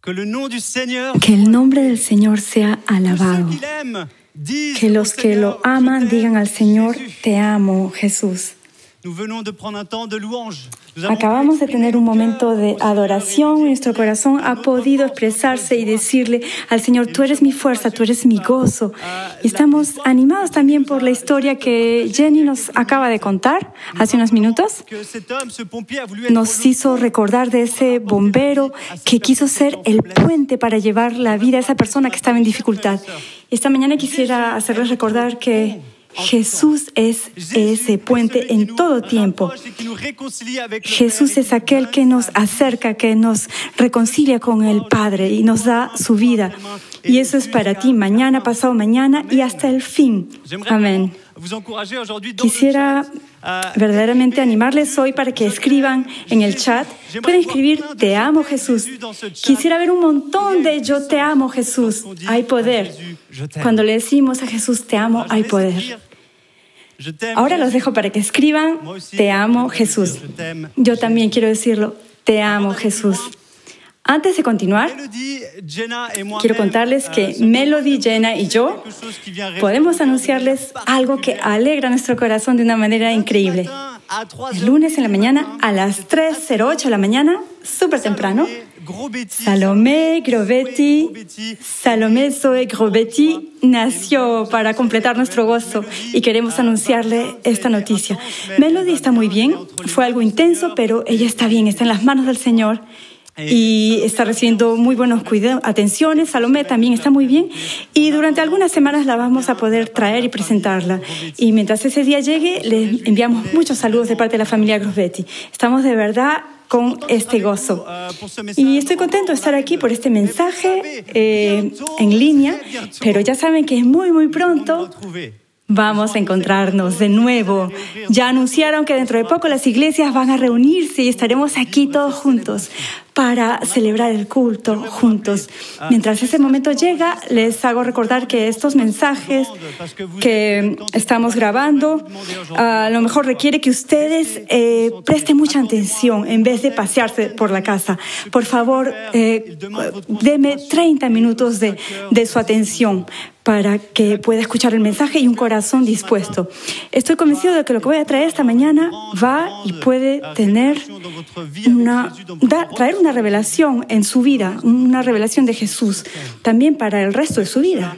Que el nombre del Señor sea alabado. Que los que lo aman digan al Señor, te amo, Jesús. Acabamos de tener un momento de adoración. Nuestro corazón ha podido expresarse y decirle al Señor, tú eres mi fuerza, tú eres mi gozo. Y estamos animados también por la historia que Jenny nos acaba de contar hace unos minutos. Nos hizo recordar de ese bombero que quiso ser el puente para llevar la vida a esa persona que estaba en dificultad. Y esta mañana quisiera hacerles recordar que Jesús es ese puente en todo tiempo. Jesús es aquel que nos acerca, que nos reconcilia con el Padre y nos da su vida. Y eso es para ti mañana, pasado mañana y hasta el fin. Amén. Quisiera verdaderamente animarles hoy para que escriban en el chat. Pueden escribir, te amo Jesús. Quisiera ver un montón de yo te amo Jesús. Hay poder. Cuando le decimos a Jesús, te amo, hay poder. Ahora los dejo para que escriban, te amo Jesús. Yo también quiero decirlo, te amo Jesús. Antes de continuar, quiero contarles que Melody, Jenna y yo podemos anunciarles algo que alegra nuestro corazón de una manera increíble. El lunes en la mañana, a las 3:08 de la mañana, súper temprano, Salomé Zoe Grobetti nació para completar nuestro gozo y queremos anunciarle esta noticia. Melody está muy bien, fue algo intenso, pero ella está bien, está en las manos del Señor. Y está recibiendo muy buenos atenciones. Salomé también está muy bien y durante algunas semanas la vamos a poder traer y presentarla. Y mientras ese día llegue, le enviamos muchos saludos de parte de la familia Grobetti. Estamos de verdad con este gozo. Y estoy contento de estar aquí por este mensaje en línea, pero ya saben que es muy pronto vamos a encontrarnos de nuevo. Ya anunciaron que dentro de poco las iglesias van a reunirse y estaremos aquí todos juntos para celebrar el culto juntos. Mientras ese momento llega, les hago recordar que estos mensajes que estamos grabando a lo mejor requiere que ustedes presten mucha atención en vez de pasearse por la casa. Por favor, deme 30 minutos de su atención para que pueda escuchar el mensaje y un corazón dispuesto. Estoy convencido de que lo que voy a traer esta mañana va y puede traer una revelación en su vida, una revelación de Jesús, también para el resto de su vida.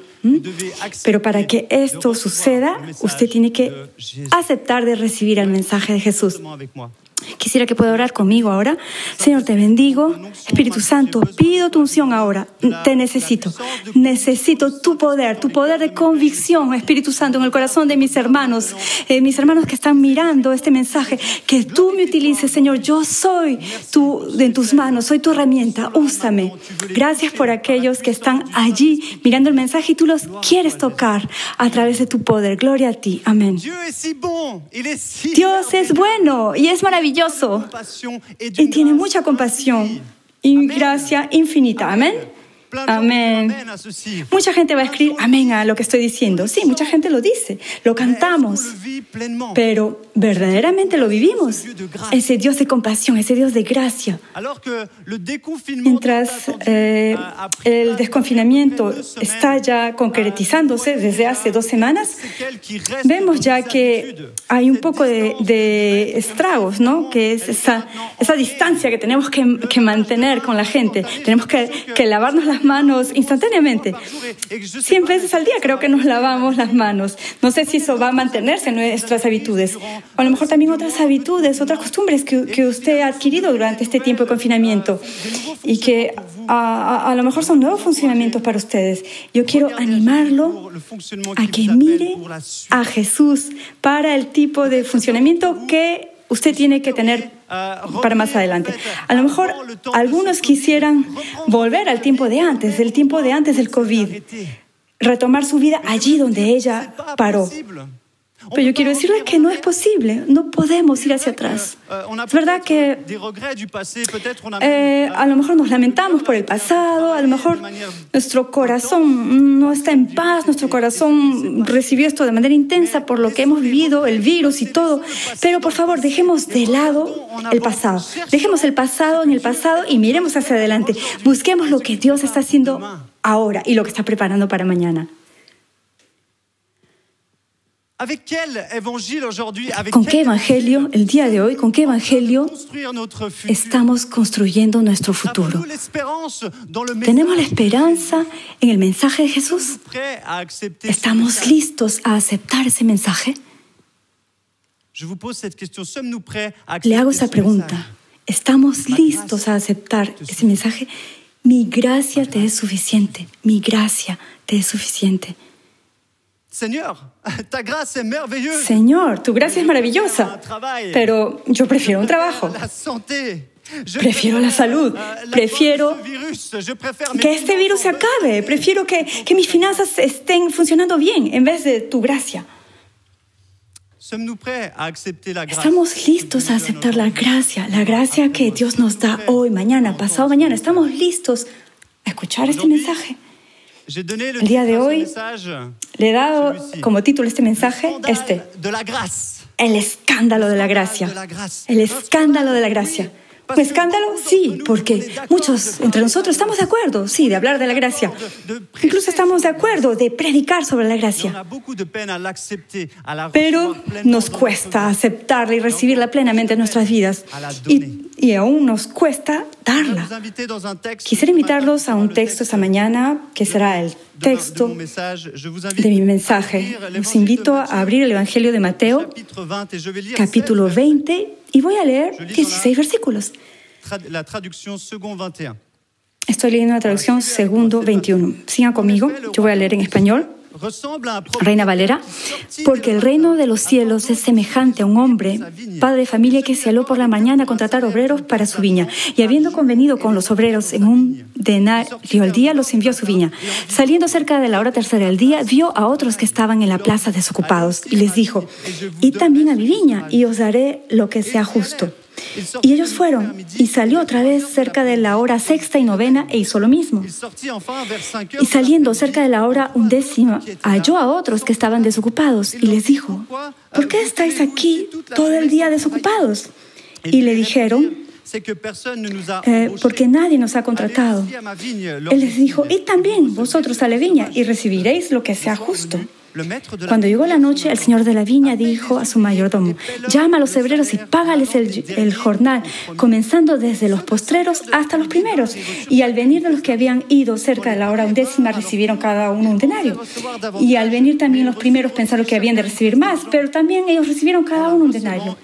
Pero para que esto suceda, usted tiene que aceptar de recibir el mensaje de Jesús. Quisiera que pueda orar conmigo ahora. Señor, te bendigo. Espíritu Santo, pido tu unción ahora. Te necesito. Necesito tu poder de convicción, Espíritu Santo, en el corazón de mis hermanos que están mirando este mensaje. Que tú me utilices, Señor. Yo soy en tus manos, soy tu herramienta. Úsame. Gracias por aquellos que están allí mirando el mensaje y tú los quieres tocar a través de tu poder. Gloria a ti. Amén. Dios es bueno y es maravilloso. Y tiene mucha compasión y gracia infinita. Amén. Amén. Mucha gente va a escribir amén a lo que estoy diciendo. Sí, mucha gente lo dice, lo cantamos, pero verdaderamente lo vivimos. Ese Dios de compasión, ese Dios de gracia. Mientras el desconfinamiento está ya concretizándose desde hace 2 semanas, vemos ya que hay un poco de estragos, ¿no? Que es esa distancia que tenemos que mantener con la gente. Tenemos que lavarnos las manos instantáneamente. 100 veces al día creo que nos lavamos las manos. No sé si eso va a mantenerse en nuestras habitudes. O a lo mejor también otras habitudes, otras costumbres que usted ha adquirido durante este tiempo de confinamiento y que a lo mejor son nuevos funcionamientos para ustedes. Yo quiero animarlo a que mire a Jesús para el tipo de funcionamiento que usted tiene que tener para más adelante. A lo mejor algunos quisieran volver al tiempo de antes, del COVID, retomar su vida allí donde ella paró. Pero yo quiero decirles que no es posible, no podemos ir hacia atrás. Es verdad que a lo mejor nos lamentamos por el pasado, a lo mejor nuestro corazón no está en paz, nuestro corazón recibió esto de manera intensa por lo que hemos vivido, el virus y todo. Pero por favor, dejemos de lado el pasado. Dejemos el pasado en el pasado y miremos hacia adelante. Busquemos lo que Dios está haciendo ahora y lo que está preparando para mañana. ¿Con qué evangelio, el día de hoy, con qué evangelio estamos construyendo nuestro futuro? ¿Tenemos la esperanza en el mensaje de Jesús? ¿Estamos listos a aceptar ese mensaje? Le hago esa pregunta. ¿Estamos listos a aceptar ese mensaje? Mi gracia te es suficiente. Mi gracia te es suficiente. Señor, tu gracia es maravillosa, pero yo prefiero un trabajo. Prefiero la salud, prefiero que este virus se acabe, prefiero que mis finanzas estén funcionando bien en vez de tu gracia. ¿Estamos listos a aceptar la gracia que Dios nos da hoy, mañana, pasado mañana? ¿Estamos listos a escuchar este mensaje? El día de hoy le he dado como título este mensaje, el escándalo de la gracia. El escándalo de la gracia. ¿Un escándalo? Sí, porque muchos entre nosotros estamos de acuerdo, sí, de hablar de la gracia. Incluso estamos de acuerdo de predicar sobre la gracia. Pero nos cuesta aceptarla y recibirla plenamente en nuestras vidas. Y aún nos cuesta darla. Quisiera invitarlos a un texto esta mañana, que será el texto de mi mensaje. Los invito a abrir el Evangelio de Mateo, capítulo 20, y voy a leer 16 versículos. Estoy leyendo la traducción segundo 21. Sigan conmigo, yo voy a leer en español. Reina Valera, porque el reino de los cielos es semejante a un hombre, padre de familia, que se aló por la mañana a contratar obreros para su viña, y habiendo convenido con los obreros en un denario al día, los envió a su viña. Saliendo cerca de la hora tercera del día, vio a otros que estaban en la plaza desocupados, y les dijo: id también a mi viña, y os daré lo que sea justo. Y ellos fueron, y salió otra vez cerca de la hora sexta y novena, e hizo lo mismo. Y saliendo cerca de la hora undécima, halló a otros que estaban desocupados, y les dijo: ¿por qué estáis aquí todo el día desocupados? Y le dijeron: porque nadie nos ha contratado. Él les dijo: id también vosotros a la viña, y recibiréis lo que sea justo. Cuando llegó la noche, el señor de la viña dijo a su mayordomo: llama a los obreros y págales el jornal, comenzando desde los postreros hasta los primeros. Y al venir de los que habían ido cerca de la hora undécima, recibieron cada uno un denario. Y al venir también los primeros, pensaron que habían de recibir más, pero también ellos recibieron cada uno un denario.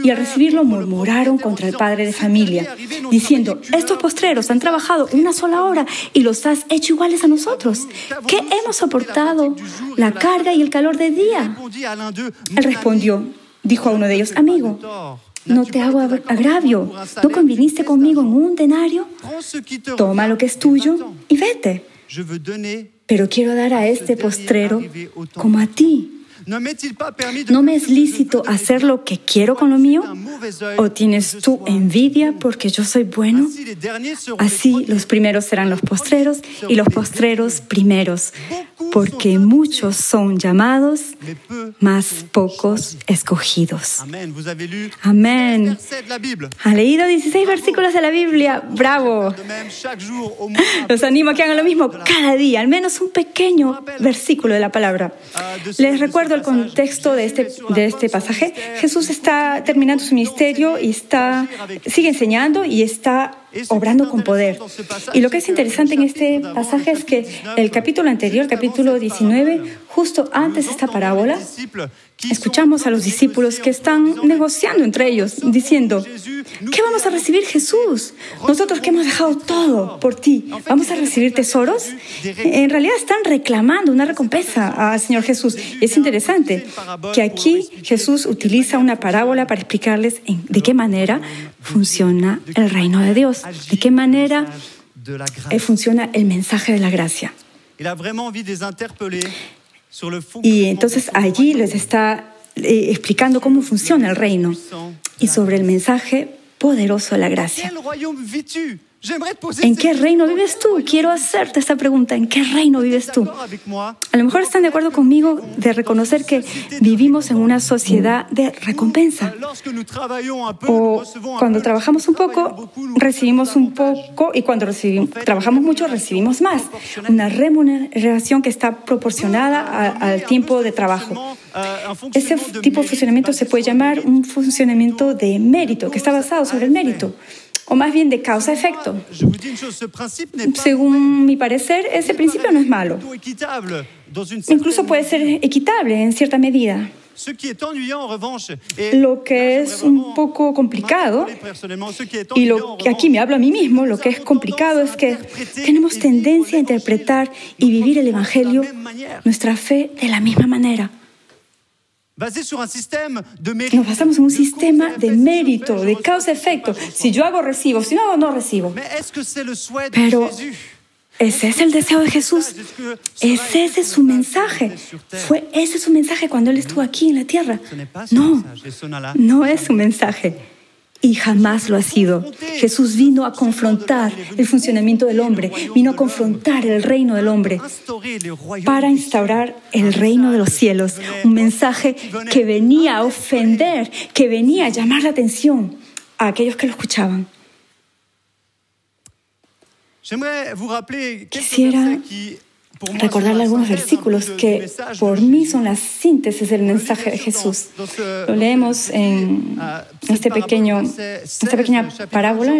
Y al recibirlo, murmuraron contra el padre de familia, diciendo: estos postreros han trabajado una sola hora y los has hecho iguales a nosotros, que hemos soportado la carga y el calor del día. Él respondió, dijo a uno de ellos: amigo, no te hago agravio, ¿no conviniste conmigo en un denario? Toma lo que es tuyo y vete. Pero quiero dar a este postrero como a ti. ¿No me es lícito hacer lo que quiero con lo mío? ¿O tienes tú envidia porque yo soy bueno? Así los primeros serán los postreros y los postreros primeros, porque muchos son llamados, mas pocos escogidos. Amén. ¿Han leído 16 versículos de la Biblia? ¡Bravo! Los animo a que hagan lo mismo cada día, al menos un pequeño versículo de la palabra. Les recuerdo el contexto de este pasaje. Jesús está terminando su ministerio y sigue enseñando y está obrando con poder. Y lo que es interesante en este pasaje es que el capítulo anterior, capítulo 19, justo antes de esta parábola, escuchamos a los discípulos que están negociando entre ellos, diciendo: ¿qué vamos a recibir, Jesús? Nosotros que hemos dejado todo por ti, ¿vamos a recibir tesoros? En realidad están reclamando una recompensa al Señor Jesús. Y es interesante que aquí Jesús utiliza una parábola para explicarles de qué manera funciona el reino de Dios, de qué manera Y entonces allí les está explicando cómo funciona el reino y sobre el mensaje poderoso de la gracia. ¿En qué reino vives tú? Quiero hacerte esta pregunta. ¿En qué reino vives tú? A lo mejor están de acuerdo conmigo de reconocer que vivimos en una sociedad de recompensa. O cuando trabajamos un poco, recibimos un poco, y cuando trabajamos mucho, recibimos más. Una remuneración que está proporcionada al tiempo de trabajo. Ese tipo de funcionamiento se puede llamar un funcionamiento de mérito, que está basado sobre el mérito. O más bien de causa-efecto. Según mi parecer, ese principio no es malo. Incluso puede ser equitable en cierta medida. Lo que es un poco complicado, y lo que aquí me hablo a mí mismo, lo que es complicado es que tenemos tendencia a interpretar y vivir el Evangelio, nuestra fe, de la misma manera. Nos basamos en un sistema de mérito, de causa-efecto. Si yo hago, recibo. Si no hago, no recibo. Pero ¿ese es el deseo de Jesús? ¿Es ese su mensaje? ¿Fue ese su mensaje cuando Él estuvo aquí en la tierra? No, no es su mensaje. Y jamás lo ha sido. Jesús vino a confrontar el funcionamiento del hombre, vino a confrontar el reino del hombre para instaurar el reino de los cielos. Un mensaje que venía a ofender, que venía a llamar la atención a aquellos que lo escuchaban. Quisiera recordarle algunos versículos que por mí son la síntesis del mensaje de Jesús. Lo leemos en esta pequeña parábola,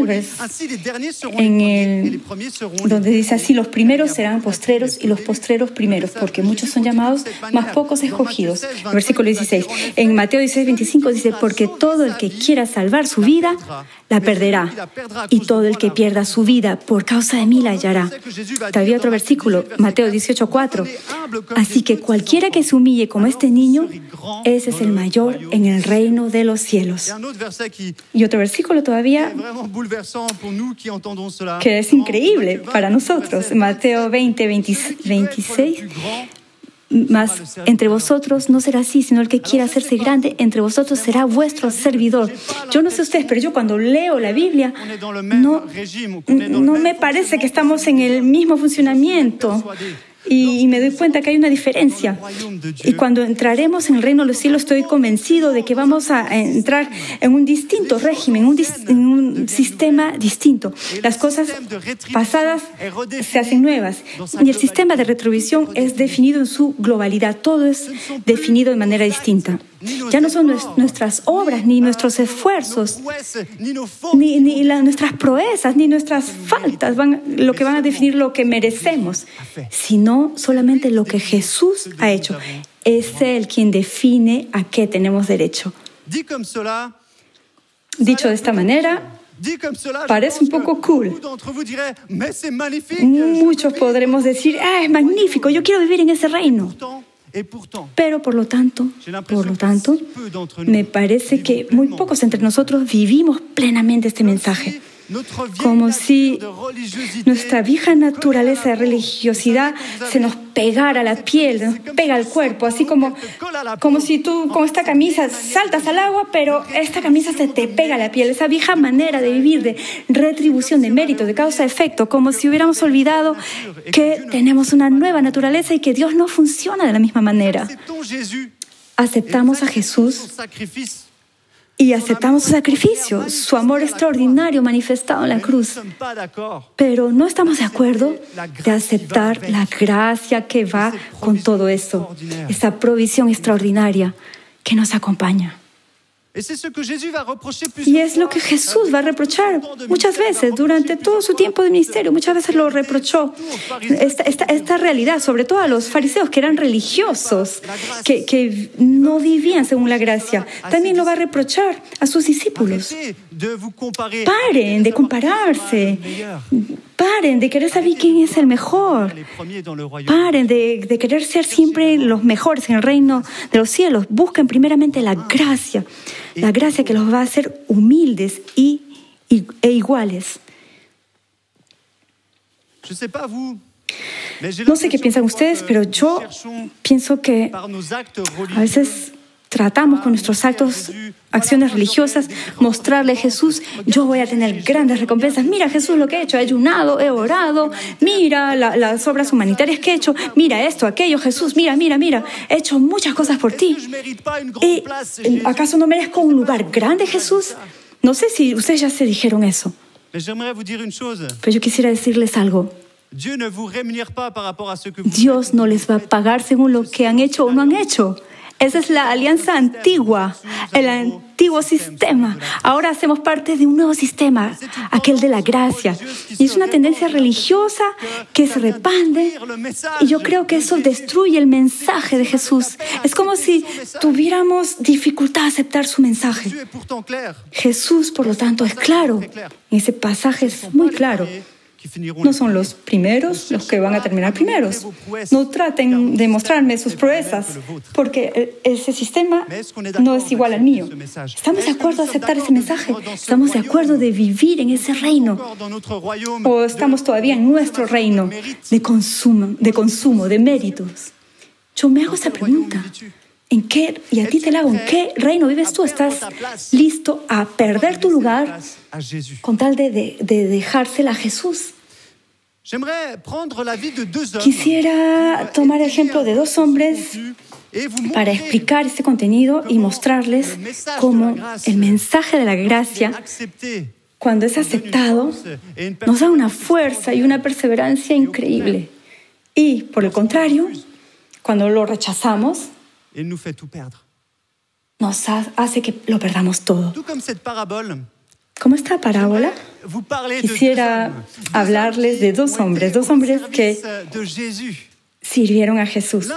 donde dice así: los primeros serán postreros y los postreros primeros, porque muchos son llamados, mas pocos escogidos. El versículo 16. En Mateo 16:25 dice: porque todo el que quiera salvar su vida, la perderá, y todo el que pierda su vida por causa de mí la hallará. Todavía otro versículo, Mateo 18:4. Así que cualquiera que se humille como este niño, ese es el mayor en el reino de los cielos. Y otro versículo todavía que es increíble para nosotros, Mateo 20:26. Mas entre vosotros no será así, sino el que quiera hacerse grande entre vosotros será vuestro servidor. Yo no sé ustedes, pero yo cuando leo la Biblia no me parece que estamos en el mismo funcionamiento. Y me doy cuenta que hay una diferencia. Y cuando entraremos en el reino de los cielos, estoy convencido de que vamos a entrar en un distinto régimen, en un sistema distinto. Las cosas pasadas se hacen nuevas. Y el sistema de retribución es definido en su globalidad. Todo es definido de manera distinta. Ya no son nuestras obras, ni nuestros esfuerzos, ni nuestras proezas, ni nuestras faltas lo que van a definir lo que merecemos, sino solamente lo que Jesús ha hecho. Es Él quien define a qué tenemos derecho. Dicho de esta manera, parece un poco cool. Muchos podremos decir: es magnífico, yo quiero vivir en ese reino. Pero por lo tanto, me parece que muy pocos entre nosotros vivimos plenamente este mensaje. Como si nuestra vieja naturaleza de religiosidad se nos pegara a la piel, nos pega al cuerpo, así como si tú con esta camisa saltas al agua, pero esta camisa se te pega a la piel. Esa vieja manera de vivir, de retribución, de mérito, de causa-efecto, como si hubiéramos olvidado que tenemos una nueva naturaleza y que Dios no funciona de la misma manera. Aceptamos a Jesús y aceptamos su sacrificio, su amor extraordinario manifestado en la cruz. Pero no estamos de acuerdo de aceptar la gracia que va con todo eso, esa provisión extraordinaria que nos acompaña. Y es lo que Jesús va a reprochar muchas veces durante todo su tiempo de ministerio. Muchas veces lo reprochó esta realidad, sobre todo a los fariseos que eran religiosos, que no vivían según la gracia. También lo va a reprochar a sus discípulos. Paren de compararse. Paren de querer saber quién es el mejor. Paren de querer ser siempre los mejores en el reino de los cielos. Busquen primeramente la gracia que los va a hacer humildes e iguales. No sé qué piensan ustedes, pero yo pienso que a veces tratamos con nuestros actos, acciones religiosas, mostrarle a Jesús, yo voy a tener grandes recompensas. Mira, Jesús, lo que he hecho, he ayunado, he orado, mira las obras humanitarias que he hecho, mira esto, aquello, Jesús, mira, he hecho muchas cosas por ti. ¿Y acaso no merezco un lugar grande, Jesús? No sé si ustedes ya se dijeron eso, pero yo quisiera decirles algo. Dios no les va a pagar según lo que han hecho o no han hecho. Esa es la alianza antigua, el antiguo sistema. Ahora hacemos parte de un nuevo sistema, aquel de la gracia. Y es una tendencia religiosa que se repande. Y yo creo que eso destruye el mensaje de Jesús. Es como si tuviéramos dificultad a aceptar su mensaje. Jesús, por lo tanto, es claro. Ese pasaje es muy claro. No son los primeros los que van a terminar primeros. No traten de mostrarme sus proezas, porque ese sistema no es igual al mío. ¿Estamos de acuerdo a aceptar ese mensaje? ¿Estamos de acuerdo de vivir en ese reino? ¿O estamos todavía en nuestro reino de consumo, de méritos? Yo me hago esa pregunta. Y a ti te la hago, ¿en qué reino vives tú? ¿Estás listo a perder tu lugar con tal de dejársela a Jesús? Quisiera tomar el ejemplo de dos hombres para explicar este contenido y mostrarles cómo el mensaje de la gracia, cuando es aceptado, nos da una fuerza y una perseverancia increíble. Y, por el contrario, cuando lo rechazamos, nos hace que lo perdamos todo. Como esta parábola, quisiera hablarles de dos hombres que sirvieron a Jesús.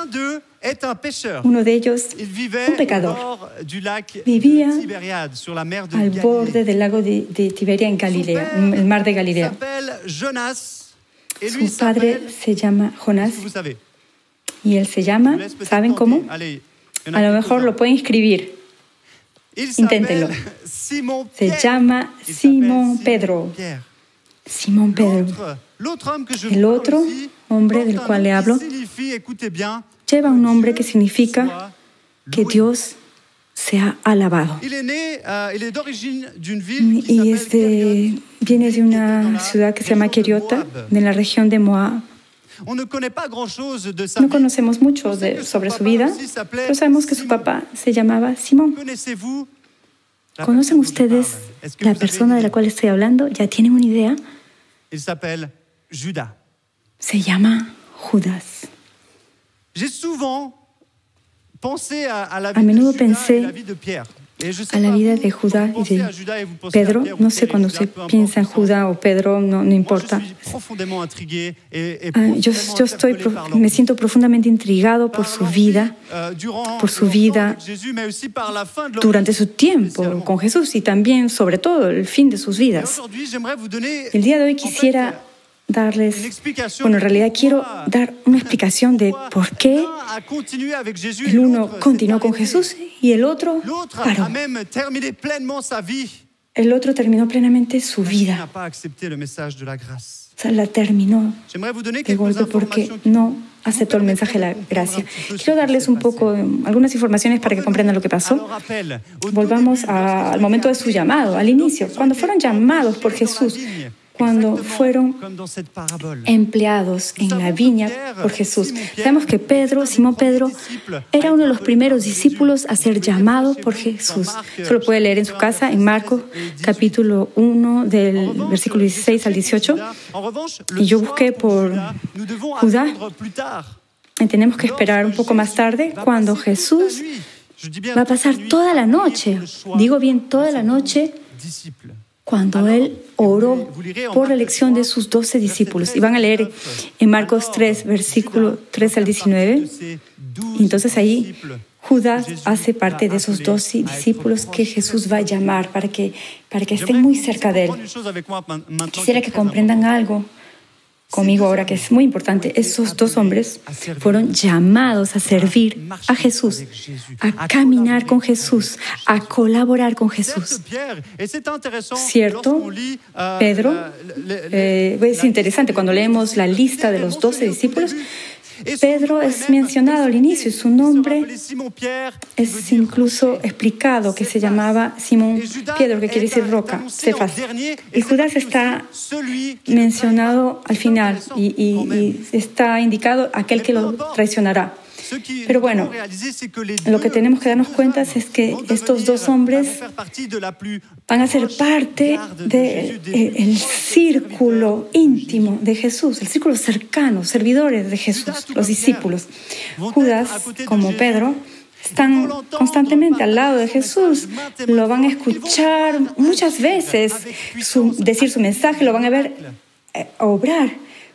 Uno de ellos, un pecador, vivía al borde del lago de Tiberia en Galilea, el mar de Galilea. Su padre se llama Jonás y él se llama, ¿saben cómo? A lo mejor lo pueden escribir. Inténtenlo. Se llama Simón Pedro. Simón Pedro. El otro hombre del cual le hablo lleva un nombre que significa que Dios se ha alabado. Y viene de una ciudad que se llama Queriota, de la región de Moab. No conocemos mucho sobre su vida, pero sabemos que su papá se llamaba Simón. ¿Conocen ustedes la persona de la cual estoy hablando? ¿Ya tienen una idea? Se llama Judas. A menudo pensé a la vida de Judá y de Pedro. No sé cuando se piensa en Judá o Pedro, no importa. Me siento profundamente intrigado por su vida durante su tiempo con Jesús y también, sobre todo, el fin de sus vidas. El día de hoy quisiera en realidad quiero dar una explicación de por qué el uno continuó con Jesús y el otro paró. El otro terminó plenamente su vida. O sea, la terminó de golpe porque no aceptó el mensaje de la gracia. Quiero darles algunas informaciones para que comprendan lo que pasó. Volvamos al momento de su llamado, al inicio, cuando fueron llamados por Jesús. Cuando fueron empleados en la viña por Jesús. Sabemos que Simón Pedro, era uno de los primeros discípulos a ser llamados por Jesús. Eso lo puede leer en su casa, en Marcos, capítulo 1, del versículo 16 al 18. Y yo busqué por Judá. Y tenemos que esperar un poco más tarde, cuando Jesús va a pasar toda la noche, digo bien, toda la noche, cuando Él oró por la elección de sus 12 discípulos. Y van a leer en Marcos 3, versículo 3 al 19. Y entonces ahí Judas hace parte de esos 12 discípulos que Jesús va a llamar para que estén muy cerca de Él. Quisiera que comprendan algo conmigo ahora, que es muy importante. Esos dos hombres fueron llamados a servir a Jesús, a caminar con Jesús, a colaborar con Jesús. ¿Cierto? Pedro, es interesante cuando leemos la lista de los 12 discípulos. Pedro es mencionado al inicio, su nombre es incluso explicado, que se llamaba Simón Pedro, que quiere decir roca, Cefas. Y Judas está mencionado al final y está indicado aquel que lo traicionará. Pero bueno, lo que tenemos que darnos cuenta es que estos dos hombres van a ser parte del círculo íntimo de Jesús, el círculo cercano, servidores de Jesús, los discípulos. Judas, como Pedro, están constantemente al lado de Jesús, lo van a escuchar muchas veces decir su mensaje, lo van a ver obrar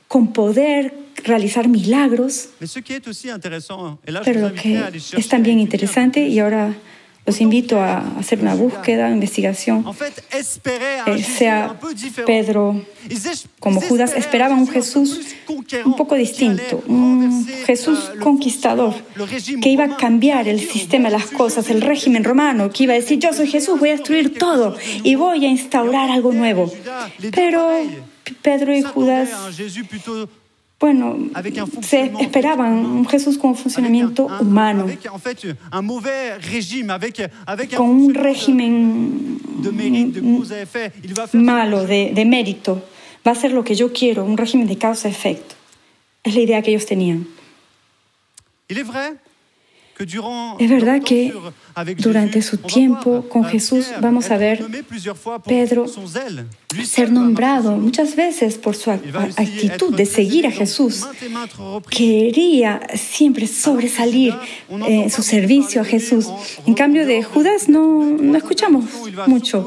con poder, realizar milagros. Pero lo que es también interesante, y ahora los invito a hacer una búsqueda, investigación, sea Pedro como Judas, esperaban un Jesús un poco distinto, un Jesús conquistador, que iba a cambiar el sistema de las cosas, el régimen romano, que iba a decir: yo soy Jesús, voy a destruir todo y voy a instaurar algo nuevo. Pero Pedro y Judas, bueno, se esperaban un Jesús con un funcionamiento humano, con un régimen malo de mérito. Va a ser lo que yo quiero, un régimen de causa-efecto. Es la idea que ellos tenían. Es verdad que durante su tiempo con Jesús vamos a ver Pedro ser nombrado muchas veces por su actitud de seguir a Jesús. Quería siempre sobresalir en su servicio a Jesús. En cambio de Judas no escuchamos mucho.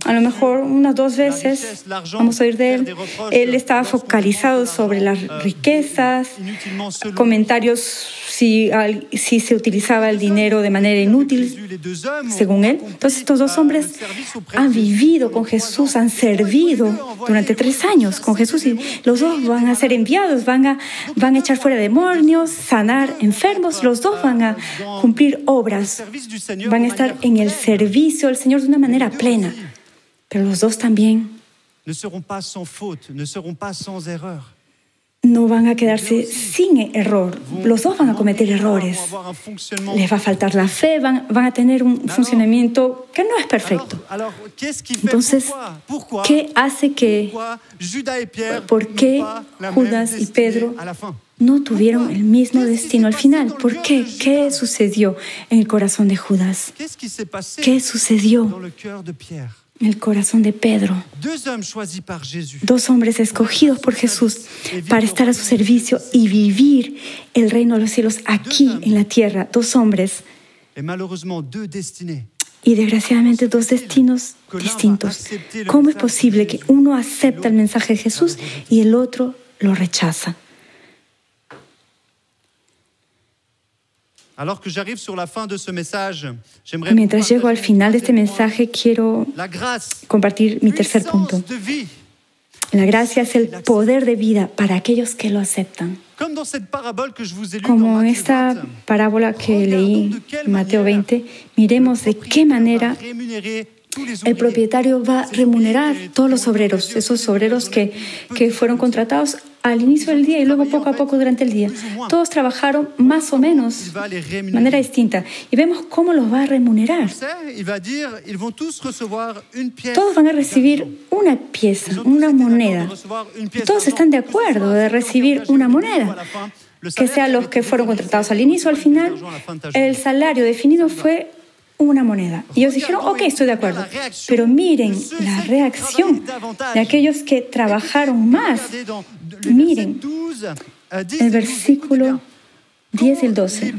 A lo mejor unas 2 veces vamos a oír de él. Él estaba focalizado sobre las riquezas, comentarios si se utilizaba el dinero de manera inútil, según él. Entonces estos dos hombres han vivido con Jesús, han servido durante 3 años con Jesús, y los dos van a ser enviados, van a echar fuera demonios, sanar enfermos, los dos van a cumplir obras, van a estar en el servicio del Señor de una manera plena. Pero los dos también no van a quedarse sin error. Los dos van a cometer errores. Les va a faltar la fe, van a tener un funcionamiento que no es perfecto. Entonces, ¿qué hace que, por qué Judas y Pedro no tuvieron el mismo destino al final? ¿Por qué? ¿Qué sucedió en el corazón de Judas? ¿Qué sucedió en el corazón de Pedro? 2 hombres escogidos por Jesús para estar a su servicio y vivir el reino de los cielos aquí en la tierra. 2 hombres. Y desgraciadamente 2 destinos distintos. ¿Cómo es posible que uno acepta el mensaje de Jesús y el otro lo rechaza? Mientras llego al final de este mensaje, quiero compartir mi tercer punto. La gracia es el poder de vida para aquellos que lo aceptan. Como en esta parábola que leí en Mateo 20, miremos de qué manera el propietario va a remunerar todos los obreros, esos obreros que fueron contratados al inicio del día y luego poco a poco durante el día. Todos trabajaron más o menos de manera distinta. Y vemos cómo los va a remunerar. Todos van a recibir una pieza, una moneda. Todos están de acuerdo de recibir una moneda. Que sean los que fueron contratados al inicio o al final, el salario definido fue una moneda. Y ellos dijeron: ok, estoy de acuerdo. Pero miren la reacción de aquellos que trabajaron más. Miren el versículo 10 y el 12.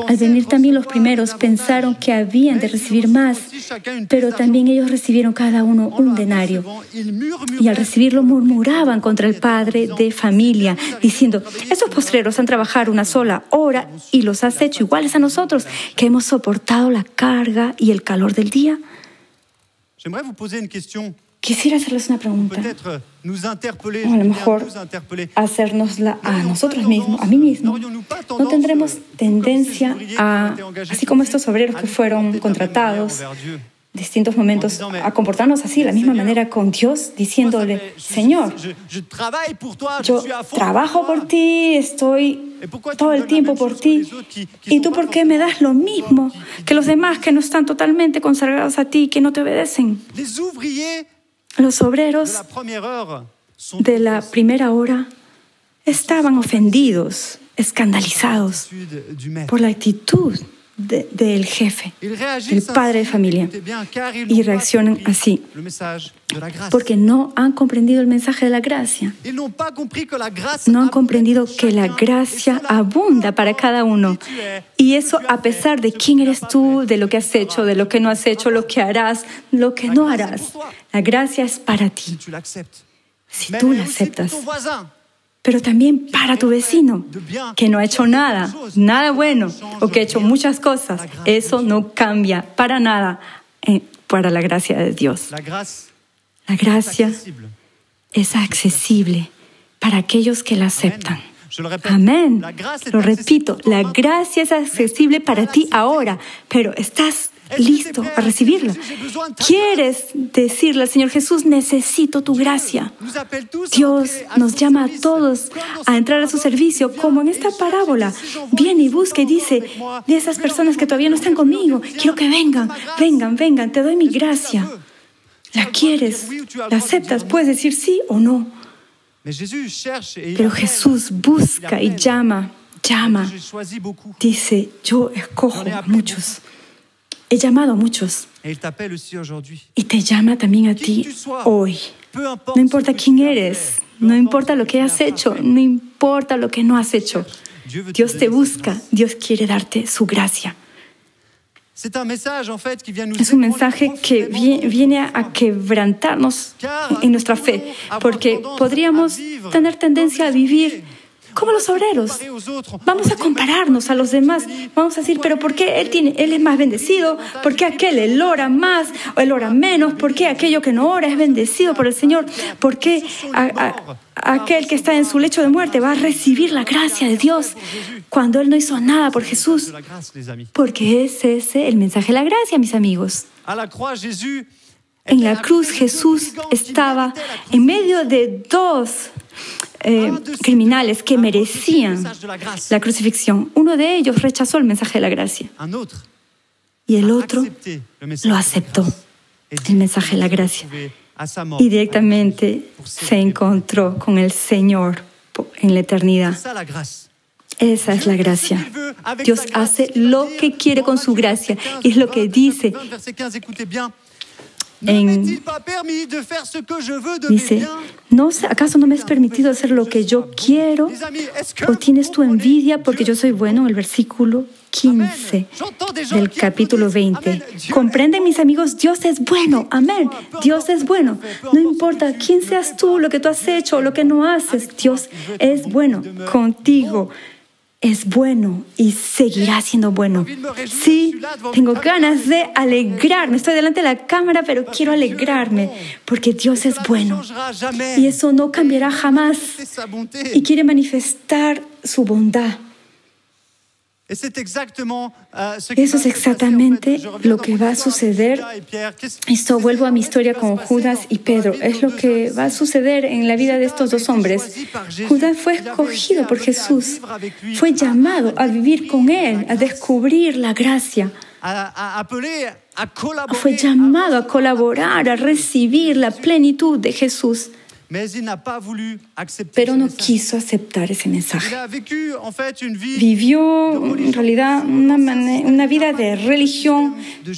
Al venir también los primeros pensaron que habían de recibir más, pero también ellos recibieron cada uno un denario. Y al recibirlo murmuraban contra el padre de familia, diciendo: estos postreros han trabajado una sola hora y los has hecho iguales a nosotros, que hemos soportado la carga y el calor del día. Quisiera hacerles una pregunta, o a lo mejor hacérnosla a nosotros mismos, a mí mismo. ¿No tendremos tendencia a, así como estos obreros que fueron contratados, distintos momentos, a comportarnos así, de la misma manera con Dios, diciéndole, Señor, yo trabajo por ti, estoy todo el tiempo por ti, ¿y tú por qué me das lo mismo que los demás que no están totalmente consagrados a ti, que no te obedecen? Los obreros de la primera hora estaban ofendidos, escandalizados por la actitud del jefe, del padre de familia, y reaccionan así porque no han comprendido el mensaje de la gracia. No han comprendido que la gracia abunda para cada uno, y eso a pesar de quién eres tú, de lo que has hecho, de lo que no has hecho, lo que harás, lo que no harás. La gracia es para ti, si tú la aceptas. Pero también para tu vecino, que no ha hecho nada bueno, o que ha hecho muchas cosas. Eso no cambia para nada para la gracia de Dios. La gracia es accesible para aquellos que la aceptan. Amén. Lo repito, la gracia es accesible para ti ahora, pero ¿estás listo a recibirla? ¿Quieres decirle al Señor Jesús, necesito tu gracia? Dios nos llama a todos a entrar a su servicio, como en esta parábola. Viene y busca y dice, de esas personas que todavía no están conmigo, quiero que vengan, te doy mi gracia. ¿La quieres? ¿La aceptas? Puedes decir sí o no. Pero Jesús busca y llama. Dice, yo escojo a muchos. He llamado a muchos. Y te llama también a ti hoy. No importa quién eres, no importa lo que has hecho, no importa lo que no has hecho. Dios te busca, Dios quiere darte su gracia. Es un mensaje que viene a quebrantarnos en nuestra fe, porque podríamos tener tendencia a vivir como los obreros. Vamos a compararnos a los demás. Vamos a decir, pero ¿por qué él es más bendecido? ¿Por qué él ora más o él ora menos? ¿Por qué aquello que no ora es bendecido por el Señor? ¿Por qué aquel que está en su lecho de muerte va a recibir la gracia de Dios cuando él no hizo nada por Jesús? Porque ese es el mensaje de la gracia, mis amigos. En la cruz Jesús estaba en medio de dos criminales que merecían la crucifixión. Uno de ellos rechazó el mensaje de la gracia y el otro lo aceptó, el mensaje de la gracia, y directamente se encontró con el Señor en la eternidad. Esa es la gracia. Dios hace lo que quiere con su gracia, y es lo que dice. Dice, ¿acaso no me es permitido hacer lo que yo quiero? ¿O tienes tu envidia porque yo soy bueno? El versículo 15 del capítulo 20. ¿Comprenden, mis amigos? Dios es bueno. Amén. Dios es bueno. No importa quién seas tú, lo que tú has hecho o lo que no haces. Dios es bueno contigo. Es bueno y seguirá siendo bueno. Sí, tengo ganas de alegrarme. Estoy delante de la cámara, pero quiero alegrarme porque Dios es bueno. Y eso no cambiará jamás. Y quiere manifestar su bondad. Eso es exactamente lo que va a suceder. Esto vuelvo a mi historia con Judas y Pedro. Es lo que va a suceder en la vida de estos dos hombres. Judas fue escogido por Jesús. Fue llamado a vivir con Él, a descubrir la gracia. Fue llamado a colaborar, a recibir la plenitud de Jesús. Pero no quiso aceptar ese mensaje. Vivió en realidad una vida de religión,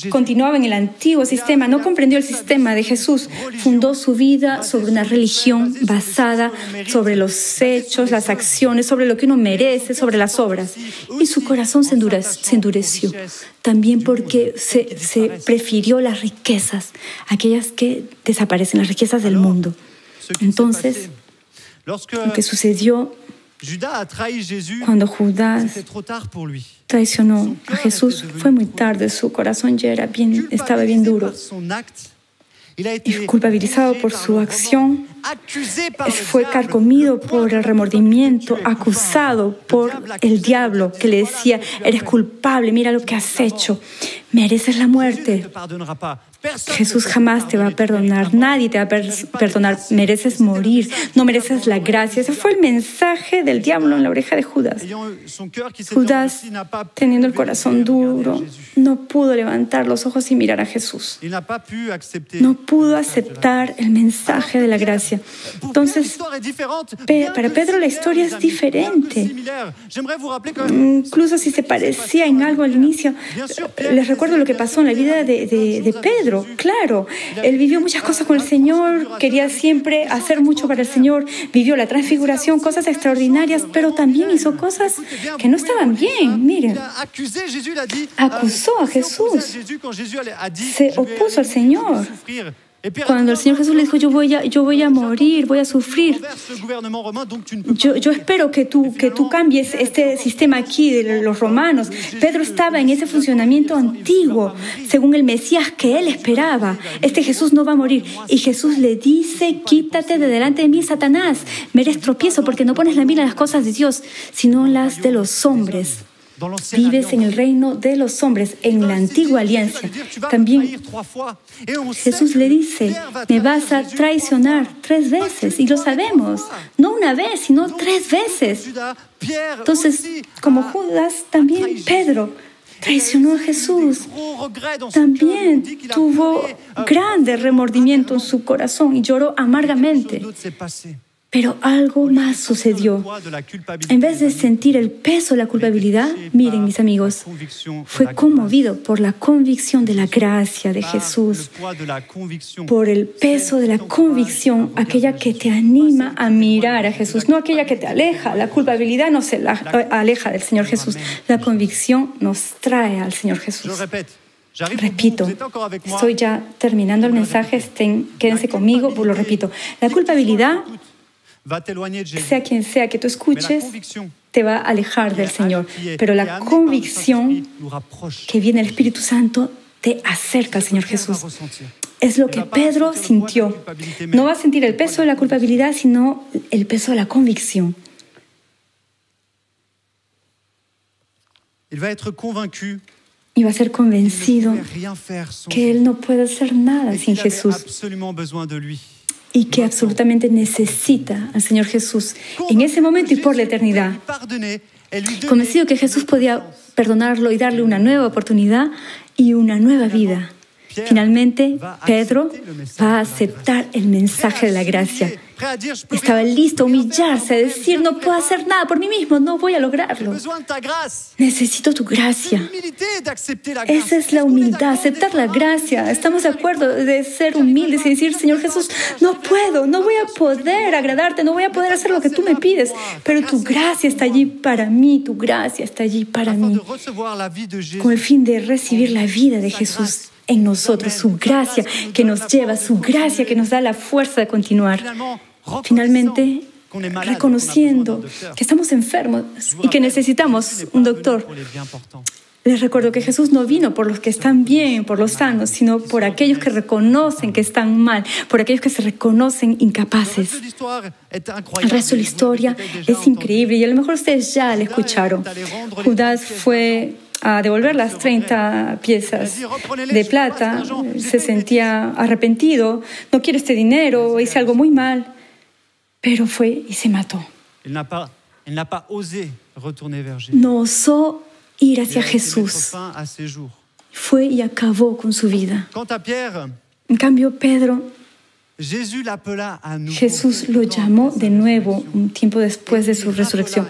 continuaba en el antiguo sistema, no comprendió el sistema de Jesús, fundó su vida sobre una religión basada sobre los hechos, las acciones, sobre lo que uno merece, sobre las obras. Y su corazón se endureció, también porque se prefirió las riquezas, aquellas que desaparecen, las riquezas del mundo. Entonces, lo que sucedió cuando Judas traicionó a Jesús fue muy tarde. Su corazón ya estaba bien duro. y culpabilizado por su acción, fue carcomido por el remordimiento, acusado por el diablo que le decía: eres culpable, mira lo que has hecho, mereces la muerte. Jesús jamás te va a perdonar, nadie te va a perdonar, mereces morir, no mereces la gracia. Ese fue el mensaje del diablo en la oreja de Judas. Judas, teniendo el corazón duro, no pudo levantar los ojos y mirar a Jesús. No pudo aceptar el mensaje de la gracia. Entonces, para Pedro la historia es diferente. Incluso si se parecía en algo al inicio, les recuerdo lo que pasó en la vida de Pedro. Claro, él vivió muchas cosas con el Señor, quería siempre hacer mucho para el Señor, vivió la transfiguración, cosas extraordinarias, pero también hizo cosas que no estaban bien. Miren, acusó a Jesús, se opuso al Señor. Cuando el Señor Jesús le dijo: yo voy a morir, voy a sufrir, yo espero que tú cambies este sistema aquí de los romanos. Pedro estaba en ese funcionamiento antiguo, según el Mesías que él esperaba. Este Jesús no va a morir. Y Jesús le dice: quítate de delante de mí, Satanás, me eres tropiezo porque no pones la mira en las cosas de Dios, sino en las de los hombres. Vives en el reino de los hombres, en la antigua alianza. También Jesús le dice: me vas a traicionar 3 veces, y lo sabemos, no una vez, sino 3 veces. Entonces, como Judas, también Pedro traicionó a Jesús. También tuvo grande remordimiento en su corazón y lloró amargamente. Pero algo más sucedió. En vez de sentir el peso de la culpabilidad, miren, mis amigos, fue conmovido por la convicción de la gracia de Jesús, por el peso de la convicción, aquella que te anima a mirar a Jesús, no aquella que te aleja. La culpabilidad no se aleja del Señor Jesús. La convicción nos trae al Señor Jesús. Repito, estoy ya terminando el mensaje, quédense conmigo, lo repito. La culpabilidad, sea quien sea que tú escuches, te va a alejar del Señor. Pero la convicción que viene del Espíritu Santo te acerca al Señor Jesús. Es lo que Pedro sintió. No va a sentir el peso de la culpabilidad, sino el peso de la convicción. Y va a ser convencido que él no puede hacer nada sin Jesús, y que absolutamente necesita al Señor Jesús en ese momento y por la eternidad. Convencido que Jesús podía perdonarlo y darle una nueva oportunidad y una nueva vida. Finalmente, Pedro va a aceptar el mensaje de la gracia. Estaba listo a humillarse, a decir: no puedo hacer nada por mí mismo, no voy a lograrlo. Necesito tu gracia. Esa es la humildad, aceptar la gracia. Estamos de acuerdo de ser humildes y decir: Señor Jesús, no puedo, no voy a poder agradarte, no voy a poder hacer lo que tú me pides, pero tu gracia está allí para mí, tu gracia está allí para mí, con el fin de recibir la vida de Jesús en nosotros, su gracia que nos lleva, su gracia que nos da la fuerza de continuar. Finalmente, reconociendo que estamos enfermos y que necesitamos un doctor. Les recuerdo que Jesús no vino por los que están bien, por los sanos, sino por aquellos que reconocen que están mal, por aquellos que se reconocen incapaces. El resto de la historia es increíble y a lo mejor ustedes ya la escucharon. Judas fue a devolver las 30 piezas de plata, se sentía arrepentido: no quiero este dinero, hice algo muy mal, pero fue y se mató. No osó ir hacia Jesús, fue y acabó con su vida. En cambio, Pedro, Jesús lo llamó de nuevo un tiempo después de su resurrección.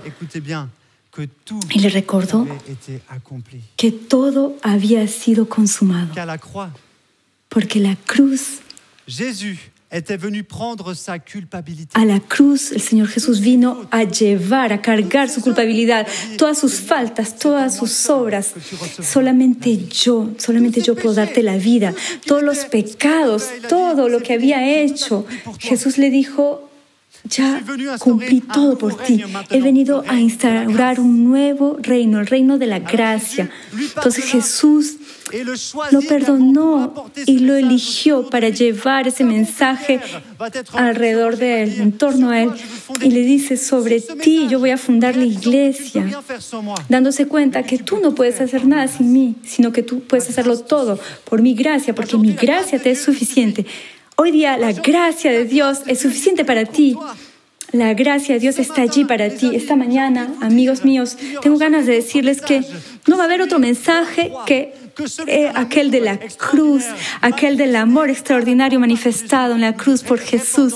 Y le recordó que todo había sido consumado, porque la cruz, a la cruz el Señor Jesús vino a llevar, a cargar su culpabilidad, todas sus faltas, todas sus obras. Solamente yo puedo darte la vida, todos los pecados, todo lo que había hecho. Jesús le dijo: Ya cumplí todo por ti. He venido a instaurar un nuevo reino, el reino de la gracia. Entonces Jesús lo perdonó y lo eligió para llevar ese mensaje alrededor de él, en torno a él. Y le dice, sobre ti yo voy a fundar la iglesia, dándose cuenta que tú no puedes hacer nada sin mí, sino que tú puedes hacerlo todo por mi gracia, porque mi gracia te es suficiente. Hoy día la gracia de Dios es suficiente para ti. La gracia de Dios está allí para ti. Esta mañana, amigos míos, tengo ganas de decirles que no va a haber otro mensaje que aquel de la cruz, aquel del amor extraordinario manifestado en la cruz por Jesús.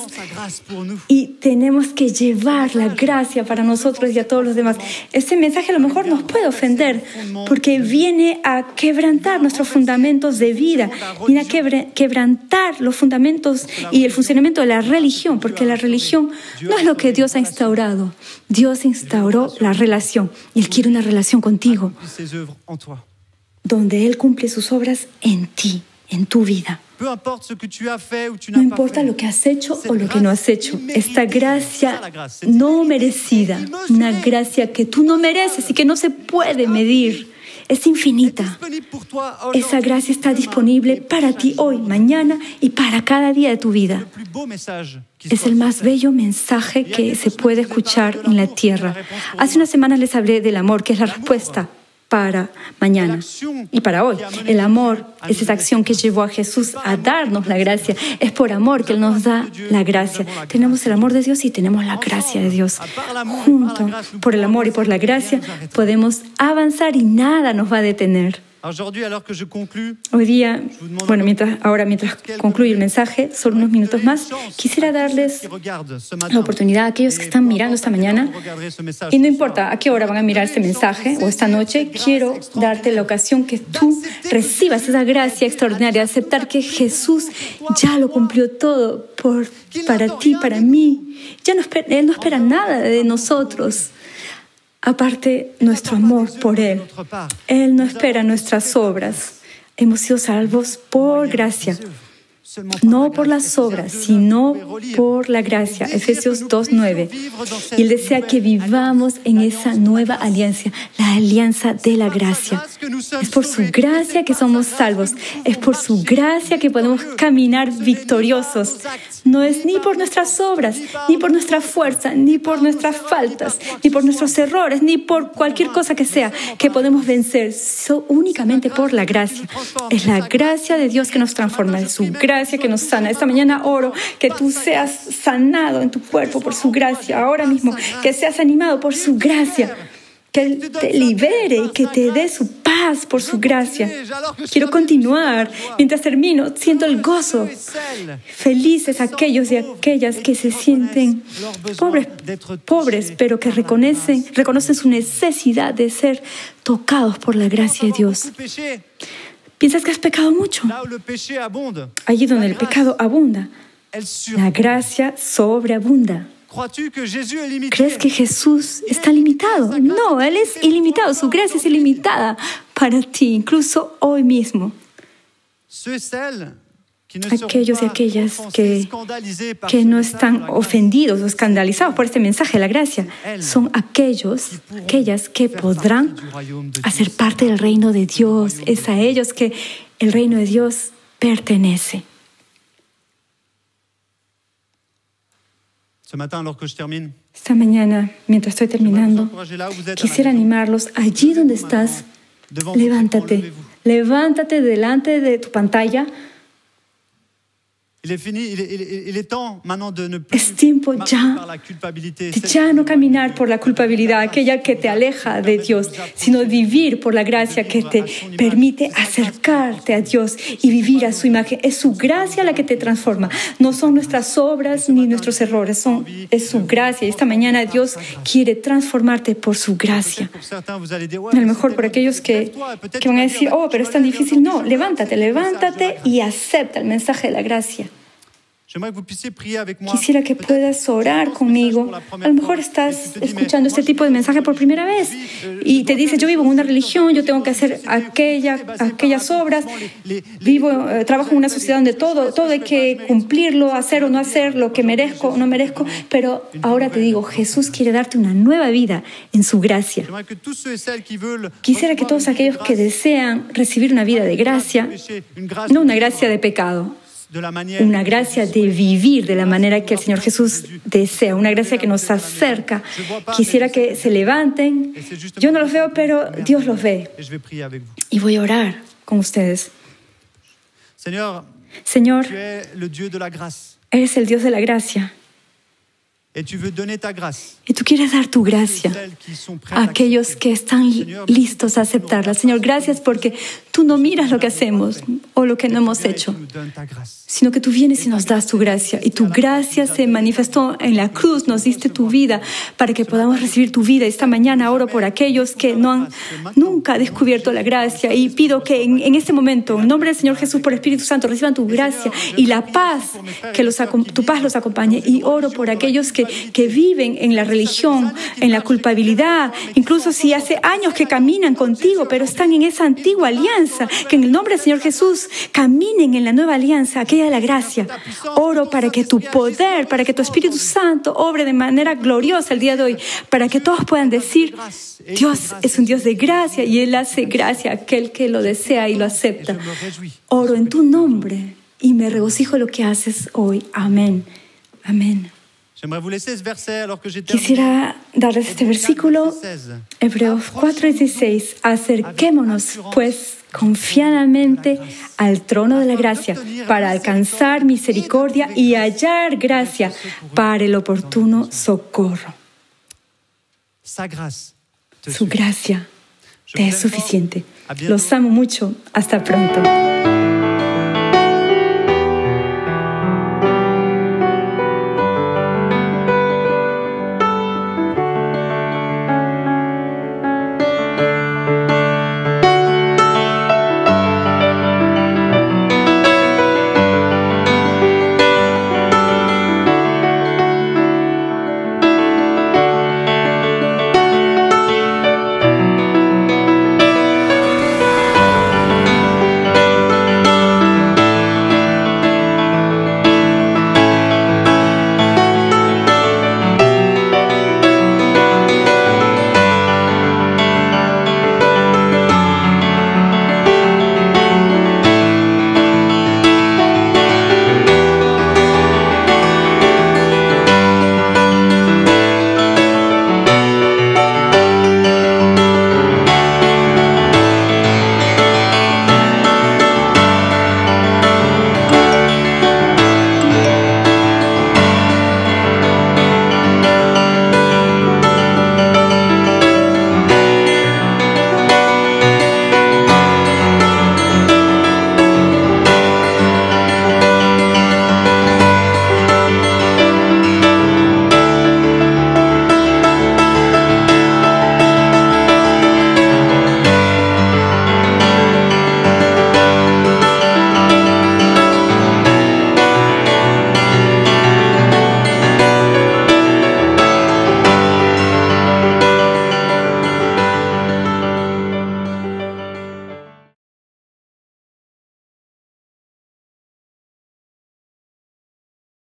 Y tenemos que llevar la gracia para nosotros y a todos los demás. Este mensaje a lo mejor nos puede ofender porque viene a quebrantar nuestros fundamentos de vida, viene a quebrantar los fundamentos y el funcionamiento de la religión, porque la religión no es lo que Dios ha instaurado. Dios instauró la relación y Él quiere una relación contigo, donde Él cumple sus obras en ti, en tu vida. No importa lo que has hecho o lo que no has hecho. Esta gracia no merecida, una gracia que tú no mereces y que no se puede medir, es infinita. Esa gracia está disponible para ti hoy, mañana y para cada día de tu vida. Es el más bello mensaje que se puede escuchar en la tierra. Hace unas semanas les hablé del amor, que es la respuesta para mañana y para hoy. El amor es esa acción que llevó a Jesús a darnos la gracia. Es por amor que Él nos da la gracia. Tenemos el amor de Dios y tenemos la gracia de Dios. Juntos, por el amor y por la gracia, podemos avanzar y nada nos va a detener. Hoy día, mientras concluye el mensaje, solo unos minutos más, quisiera darles la oportunidad a aquellos que están mirando esta mañana, y no importa a qué hora van a mirar este mensaje o esta noche, quiero darte la ocasión que tú recibas esa gracia extraordinaria, aceptar que Jesús ya lo cumplió todo para ti, para mí. Él no espera nada de nosotros. Aparte, nuestro amor por Él. Él no espera nuestras obras. Hemos sido salvos por gracia. No por las obras, sino por la gracia. Efesios 2:9. Y Él desea que vivamos en esa nueva alianza, la alianza de la gracia. Es por su gracia que somos salvos. Es por su gracia que podemos caminar victoriosos. No es ni por nuestras obras, ni por nuestra fuerza, ni por nuestras faltas, ni por nuestros errores, ni por cualquier cosa que sea que podemos vencer. Únicamente por la gracia. Es la gracia de Dios que nos transforma. Es su gracia que nos sana. Esta mañana oro que tú seas sanado en tu cuerpo por su gracia. Ahora mismo, que seas animado por su gracia. Que Él te libere y que te dé su paz por su gracia. Quiero continuar. Mientras termino, siento el gozo. Felices aquellos y aquellas que se sienten pobres, pero que reconocen su necesidad de ser tocados por la gracia de Dios. ¿Piensas que has pecado mucho? Allí donde el pecado abunda, la gracia sobreabunda. ¿Crees que Jesús está limitado? No, Él es ilimitado. Su gracia es ilimitada para ti, incluso hoy mismo. Aquellos y aquellas que no están ofendidos o escandalizados por este mensaje de la gracia son aquellas que podrán hacer parte del reino de Dios. Es a ellos que el reino de Dios pertenece. Esta mañana, mientras estoy terminando, quisiera animarlos allí donde estás. Levántate. Levántate delante de tu pantalla. Es tiempo ya no caminar por la culpabilidad, aquella que te aleja de Dios, sino vivir por la gracia que te permite acercarte a Dios y vivir a su imagen. Es su gracia la que te transforma. No son nuestras obras ni nuestros errores, es su gracia. Y esta mañana Dios quiere transformarte por su gracia. A lo mejor por aquellos que van a decir, pero es tan difícil. No, levántate y acepta el mensaje de la gracia. Quisiera que puedas orar conmigo. A lo mejor estás escuchando este tipo de mensaje por primera vez y te dices, yo vivo en una religión, yo tengo que hacer aquellas obras, trabajo en una sociedad donde todo hay que cumplirlo, hacer o no hacer, lo que merezco o no merezco. Pero ahora te digo, Jesús quiere darte una nueva vida en su gracia. Quisiera que todos aquellos que desean recibir una vida de gracia, no una gracia de pecado, una gracia de vivir de la manera que el Señor Jesús desea, una gracia que nos acerca. Quisiera que se levanten. Yo no los veo, pero Dios los ve. Y voy a orar con ustedes. Señor, eres el Dios de la gracia. Y tú quieres dar tu gracia a aquellos que están listos a aceptarla. Señor, gracias porque tú no miras lo que hacemos o lo que no hemos hecho, sino que tú vienes y nos das tu gracia. Y tu gracia se manifestó en la cruz, nos diste tu vida para que podamos recibir tu vida. Esta mañana oro por aquellos que no han nunca descubierto la gracia y pido que en este momento, en nombre del Señor Jesús, por Espíritu Santo, reciban tu gracia y la paz, que tu paz los acompañe. Y oro por aquellos que viven en la religión, en la culpabilidad, incluso si hace años que caminan contigo, pero están en esa antigua alianza, que en el nombre del Señor Jesús caminen en la nueva alianza, aquella de la gracia. Oro para que tu poder, para que tu Espíritu Santo obre de manera gloriosa el día de hoy, para que todos puedan decir, Dios es un Dios de gracia y Él hace gracia a aquel que lo desea y lo acepta. Oro en tu nombre y me regocijo lo que haces hoy. Amén. Amén. Quisiera darles este versículo, Hebreos 4:16. Acerquémonos, pues, confiadamente al trono de la gracia para alcanzar misericordia y hallar gracia para el oportuno socorro. Su gracia te es suficiente. Los amo mucho. Hasta pronto.